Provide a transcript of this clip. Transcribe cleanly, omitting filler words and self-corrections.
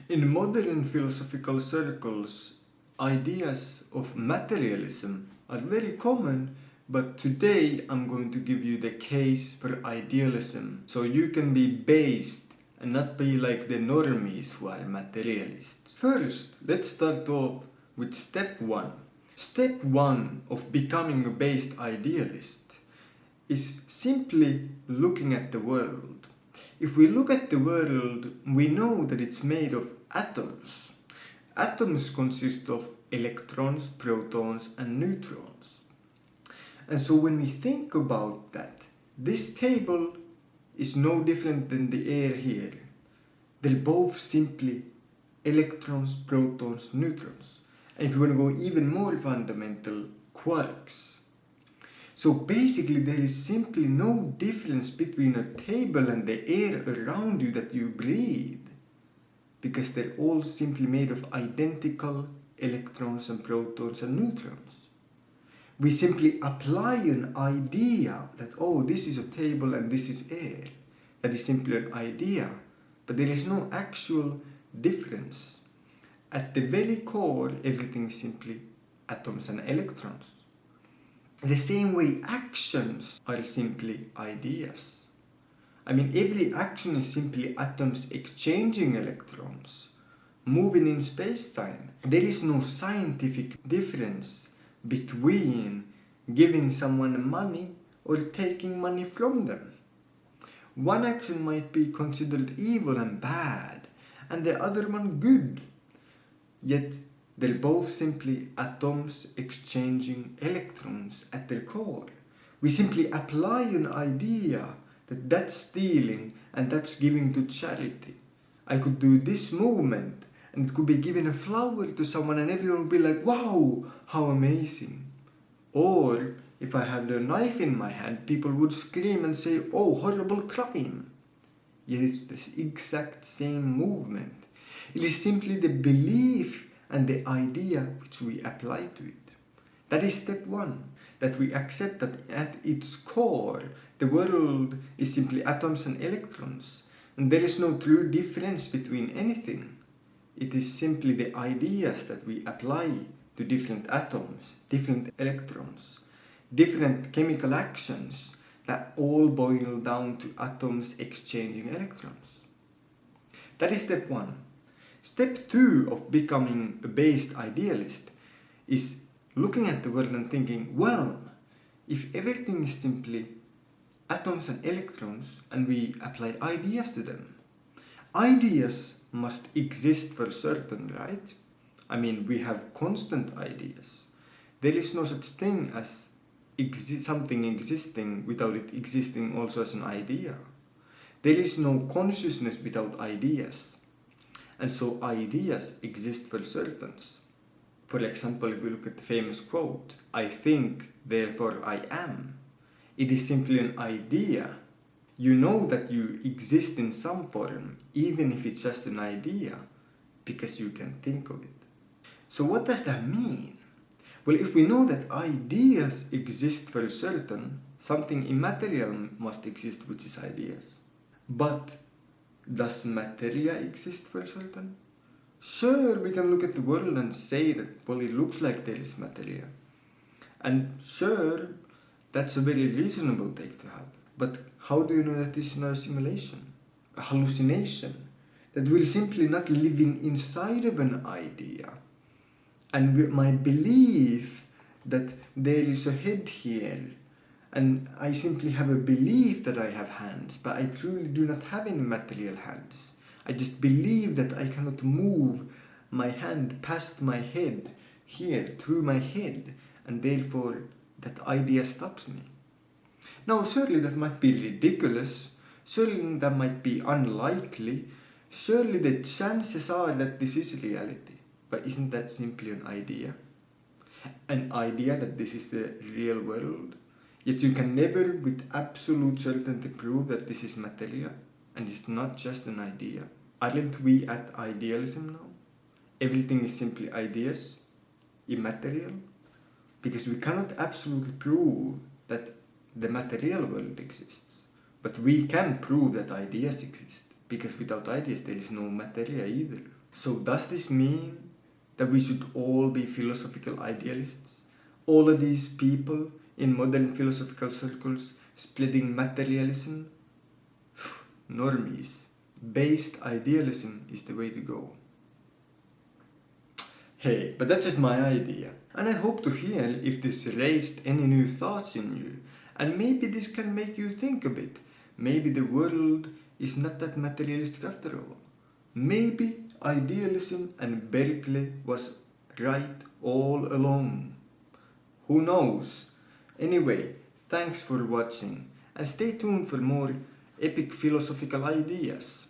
In modern philosophical circles, ideas of materialism are very common, but today I'm going to give you the case for idealism so you can be based and not be like the normies who are materialists. First, let's start off with step one. Step one of becoming a based idealist is simply looking at the world. If we look at the world, we know that it's made of atoms. Atoms consist of electrons, protons, and neutrons. And so when we think about that, this table is no different than the air here. They're both simply electrons, protons, neutrons. And if you want to go even more fundamental, quarks. So basically there is simply no difference between a table and the air around you that you breathe, because they're all simply made of identical electrons and protons and neutrons. We simply apply an idea that, oh, this is a table and this is air. That is simply an idea, but there is no actual difference. At the very core, everything is simply atoms and electrons. The same way actions are simply ideas. I mean, every action is simply atoms exchanging electrons, moving in space-time. There is no scientific difference between giving someone money or taking money from them. One action might be considered evil and bad, and the other one good. Yet they're both simply atoms exchanging electrons at their core. We simply apply an idea that that's stealing and that's giving to charity. I could do this movement and it could be giving a flower to someone and everyone would be like, wow, how amazing. Or if I had a knife in my hand, people would scream and say, oh, horrible crime. Yet it's the exact same movement. It is simply the belief and the idea which we apply to it. That is step one, that we accept that at its core, the world is simply atoms and electrons, and there is no true difference between anything. It is simply the ideas that we apply to different atoms, different electrons, different chemical actions that all boil down to atoms exchanging electrons. That is step one. Step two of becoming a based idealist is looking at the world and thinking, well, if everything is simply atoms and electrons and we apply ideas to them, ideas must exist for certain, right? I mean, we have constant ideas. There is no such thing as something existing without it existing also as an idea. There is no consciousness without ideas. And so ideas exist for certains. For example, if we look at the famous quote, I think, therefore I am. It is simply an idea. You know that you exist in some form, even if it's just an idea, because you can think of it. So what does that mean? Well, if we know that ideas exist for certain, something immaterial must exist, which is ideas. But does materia exist for certain? Sure, we can look at the world and say that, well, it looks like there is materia. And sure, that's a very reasonable take to have. But how do you know that this is not a simulation, a hallucination, that we're simply not living inside of an idea? And my belief that there is a head here, and I simply have a belief that I have hands, but I truly do not have any material hands. I just believe that I cannot move my hand past my head, here, through my head, and therefore that idea stops me. Now, surely that might be ridiculous, surely that might be unlikely, surely the chances are that this is reality. But isn't that simply an idea? An idea that this is the real world? Yet you can never with absolute certainty prove that this is materia, and it's not just an idea. Aren't we at idealism now? Everything is simply ideas, immaterial? Because we cannot absolutely prove that the material world exists. But we can prove that ideas exist, because without ideas there is no materia either. So does this mean that we should all be philosophical idealists? All of these people in modern philosophical circles splitting materialism? Normies. Based idealism is the way to go. Hey, but that's just my idea. And I hope to hear if this raised any new thoughts in you. And maybe this can make you think a bit. Maybe the world is not that materialistic after all. Maybe idealism and Berkeley was right all along. Who knows? Anyway, thanks for watching and stay tuned for more epic philosophical ideas.